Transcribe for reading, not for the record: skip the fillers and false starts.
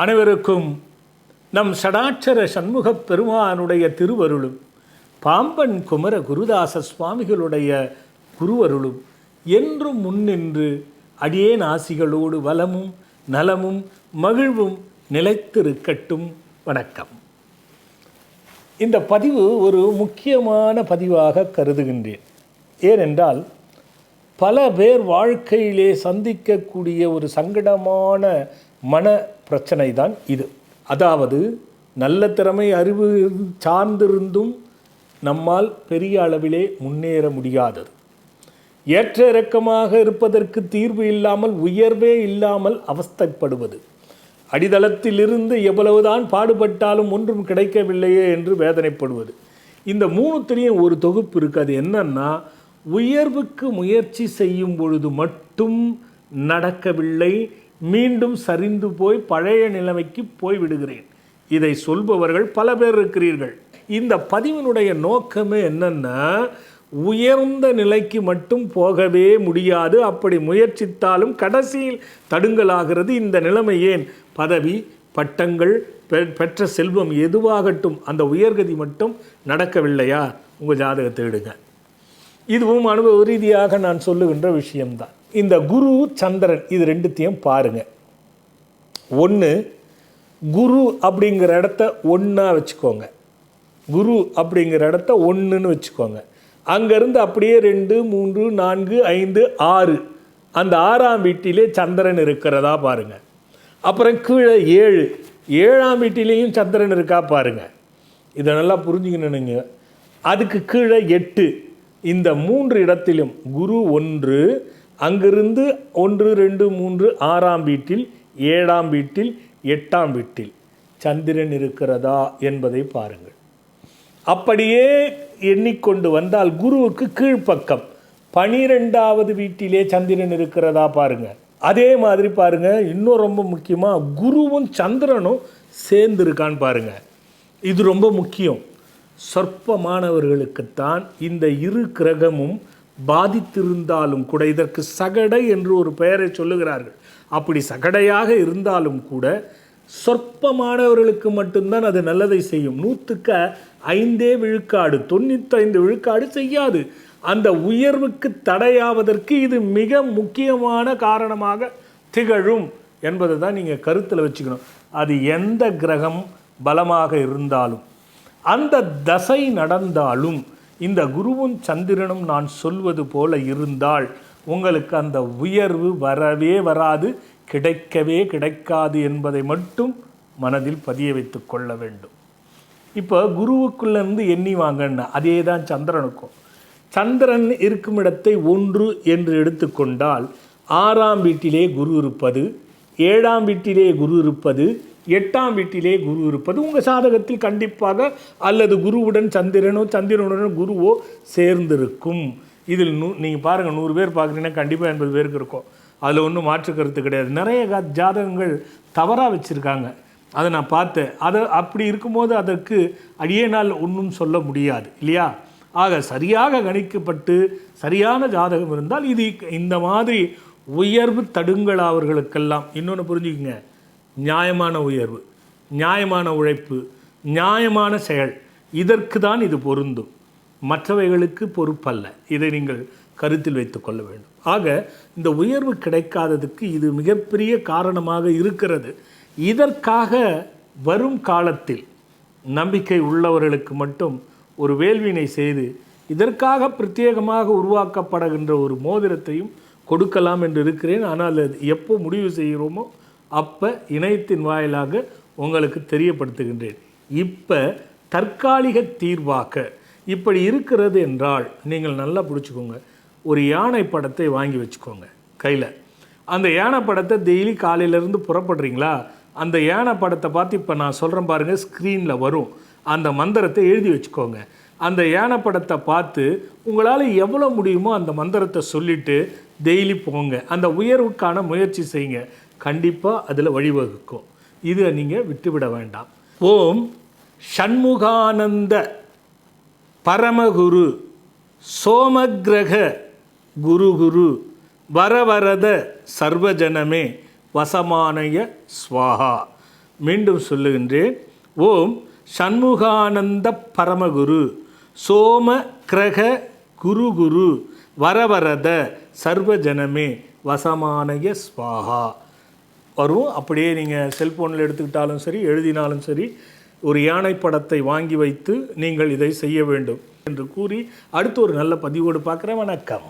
அனைவருக்கும் நம் ஷடாட்சர சண்முகப் பெருமானுடைய திருவருளும் பாம்பன் குமர குருதாச சுவாமிகளுடைய குருவருளும் என்றும் முன்னின்று அடியேன் ஆசிகளோடு வளமும் நலமும் மகிழ்வும் நிலைத்திருக்கட்டும். வணக்கம். இந்த பதிவு ஒரு முக்கியமான பதிவாக கருதுகின்றேன். ஏனென்றால் பல பேர் வாழ்க்கையிலே சந்திக்கக்கூடிய ஒரு சங்கடமான மன பிரச்சனை தான் இது. அதாவது நல்ல திறமை அறிவு சார்ந்திருந்தும் நம்மால் பெரிய அளவிலே முன்னேற முடியாதது, ஏற்ற இறக்கமாக இருப்பதற்கு தீர்வு இல்லாமல் உயர்வே இல்லாமல் அவஸ்தைப்படுவது, அடித்தளத்திலிருந்து எவ்வளவுதான் பாடுபட்டாலும் ஒன்றும் கிடைக்கவில்லையே என்று வேதனைப்படுவது. இந்த மூணுத்திலையும் ஒரு தொகுப்பு இருக்குது. அது என்னன்னா, உயர்வுக்கு முயற்சி செய்யும் பொழுது மட்டும் நடக்கவில்லை, மீண்டும் சரிந்து போய் பழைய நிலைமைக்கு போய்விடுகிறேன். இதை சொல்பவர்கள் பல பேர் இருக்கிறீர்கள். இந்த பதிவினுடைய நோக்கமே என்னன்னா, உயர்ந்த நிலைக்கு மட்டும் போகவே முடியாது, அப்படி முயற்சித்தாலும் கடைசியில் தடுங்கலாகிறது. இந்த நிலைமை ஏன்? பதவி, பட்டங்கள், பெற்ற செல்வம் எதுவாகட்டும், அந்த உயர்கதி மட்டும் நடக்கவில்லையா? உங்கள் ஜாதகத்தை எடுங்க. இதுவும் அனுபவ ரீதியாக நான் சொல்லுகின்ற விஷயம்தான். இந்த குரு சந்திரன் இது ரெண்டுத்தையும் பாருங்க. ஒன்று, குரு அப்படிங்கிற இடத்த ஒன்றா வச்சுக்கோங்க. குரு அப்படிங்கிற இடத்த ஒன்றுன்னு வச்சுக்கோங்க. அங்கேருந்து அப்படியே 2, 3, 4, 5, 6 அந்த 6ஆம் வீட்டிலே சந்திரன் இருக்கிறதா பாருங்க. அப்புறம் கீழே 7, 7ஆம் வீட்டிலேயும் சந்திரன் இருக்கா பாருங்க. இதை நல்லா புரிஞ்சுக்கணுங்க. அதுக்கு கீழே 8, இந்த 3 இடத்திலும் குரு 1, அங்கிருந்து 1, 2, 3, 6ஆம் வீட்டில், 7ஆம் வீட்டில், 8ஆம் வீட்டில் சந்திரன் இருக்கிறதா என்பதை பாருங்கள். அப்படியே எண்ணிக்கொண்டு வந்தால் குருவுக்கு கீழ்ப்பக்கம் 12ஆவது வீட்டிலே சந்திரன் இருக்கிறதா பாருங்க. அதே மாதிரி பாருங்க, இன்னும் ரொம்ப முக்கியமாக குருவும் சந்திரனும் சேர்ந்து இருக்கான்னு பாருங்க. இது ரொம்ப முக்கியம். சொற்பமானவர்களுக்குத்தான் இந்த இரு கிரகமும் பாதித்திருந்தாலும் கூட, இதற்கு சகடை என்று ஒரு பெயரை சொல்லுகிறார்கள். அப்படி சகடையாக இருந்தாலும் கூட சொற்பமானவர்களுக்கு மட்டும்தான் அது நல்லதை செய்யும். 100க்கு 5 விழுக்காடு, 95 விழுக்காடு செய்யாது. அந்த உயர்வுக்கு தடையாவதற்கு இது மிக முக்கியமான காரணமாக திகழும் என்பதை தான் நீங்கள் கருத்தில் வச்சுக்கணும். அது எந்த கிரகம் பலமாக இருந்தாலும், அந்த தசை நடந்தாலும், இந்த குருவும் சந்திரனும் நான் சொல்வது போல இருந்தால் உங்களுக்கு அந்த உயர்வு வரவே வராது, கிடைக்கவே கிடைக்காது என்பதை மட்டும் மனதில் பதிய வைத்து கொள்ள வேண்டும். இப்போ குருவுக்குள்ளேருந்து எண்ணி வாங்கன்னா அதே தான் சந்திரனுக்கும். சந்திரன் இருக்கும் இடத்தை 1 என்று எடுத்துக்கொண்டால் 6ஆம் வீட்டிலே குரு இருப்பது, 7ஆம் வீட்டிலே குரு இருப்பது, 8ஆம் வீட்டிலே குரு இருப்பது உங்கள் சாதகத்தில் கண்டிப்பாக, அல்லது குருவுடன் சந்திரனோ சந்திரனுடன் குருவோ சேர்ந்திருக்கும். இதில் நீங்கள் பாருங்கள், 100 பேர் பார்க்குறீங்கன்னா கண்டிப்பாக 80 பேருக்கு இருக்கும். அதில் ஒன்றும் மாற்று கருத்து கிடையாது. நிறைய ஜாதகங்கள் தவறாக வச்சுருக்காங்க, அதை நான் பார்த்தேன். அதை அப்படி இருக்கும்போது அதற்கு அடியேனால் ஒன்றும் சொல்ல முடியாது இல்லையா? ஆக சரியாக கணிக்கப்பட்டு சரியான ஜாதகம் இருந்தால் இது இந்த மாதிரி உயர்வு தடுங்களாவர்களுக்கெல்லாம். இன்னொன்று புரிஞ்சுக்கங்க, நியாயமான உயர்வு, நியாயமான உழைப்பு, நியாயமான செயல், இதற்கு தான் இது பொருந்தும், மற்றவைகளுக்கு பொறுப்பல்ல. இதை நீங்கள் கருத்தில் வைத்து கொள்ள வேண்டும். ஆக இந்த உயர்வு கிடைக்காததுக்கு இது மிகப்பெரிய காரணமாக இருக்கிறது. இதற்காக வரும் காலத்தில் நம்பிக்கை உள்ளவர்களுக்கு மட்டும் ஒரு வேள்வினை செய்து இதற்காக பிரத்யேகமாக உருவாக்கப்படுகின்ற ஒரு மோதிரத்தையும் கொடுக்கலாம் என்று இருக்கிறேன். ஆனால் அது எப்போ முடிவு செய்கிறோமோ அப்போ இணையத்தின் வாயிலாக உங்களுக்கு தெரியப்படுத்துகின்றேன். இப்போ தற்காலிக தீர்வாக இப்படி இருக்கிறது என்றால் நீங்கள் நல்லா பிடிச்சிக்கோங்க. ஒரு யானை படத்தை வாங்கி வச்சுக்கோங்க கையில். அந்த யானை படத்தை டெய்லி காலையிலேருந்து புறப்படுறீங்களா, அந்த யானை படத்தை பார்த்து இப்போ நான் சொல்கிறேன் பாருங்கள், ஸ்க்ரீனில் வரும். அந்த மந்திரத்தை எழுதி வச்சுக்கோங்க. அந்த யானை படத்தை பார்த்து உங்களால் எவ்வளோ முடியுமோ அந்த மந்திரத்தை சொல்லிவிட்டு டெய்லி போங்க. அந்த உயர்வுக்கான முயற்சி செய்யுங்க, கண்டிப்பாக அதில் வழிவகுக்கும். இதை நீங்கள் விட்டுவிட வேண்டாம். ஓம் ஷண்முகானந்த பரமகுரு சோமகிரக குரு வரவரத சர்வஜனமே வசமானய ஸ்வாஹா. மீண்டும் சொல்லுகின்றேன். ஓம் சண்முகானந்த பரமகுரு சோம கிரக குரு குரு வரவரத சர்வஜனமே வசமானய ஸ்வாஹா வரும். அப்படியே நீங்கள் செல்ஃபோனில் எடுத்துக்கிட்டாலும் சரி, எழுதினாலும் சரி, ஒரு யானை படத்தை வாங்கி வைத்து நீங்கள் இதை செய்ய வேண்டும் என்று கூறி அடுத்து ஒரு நல்ல பதிவோடு பார்க்குறேன். வணக்கம்.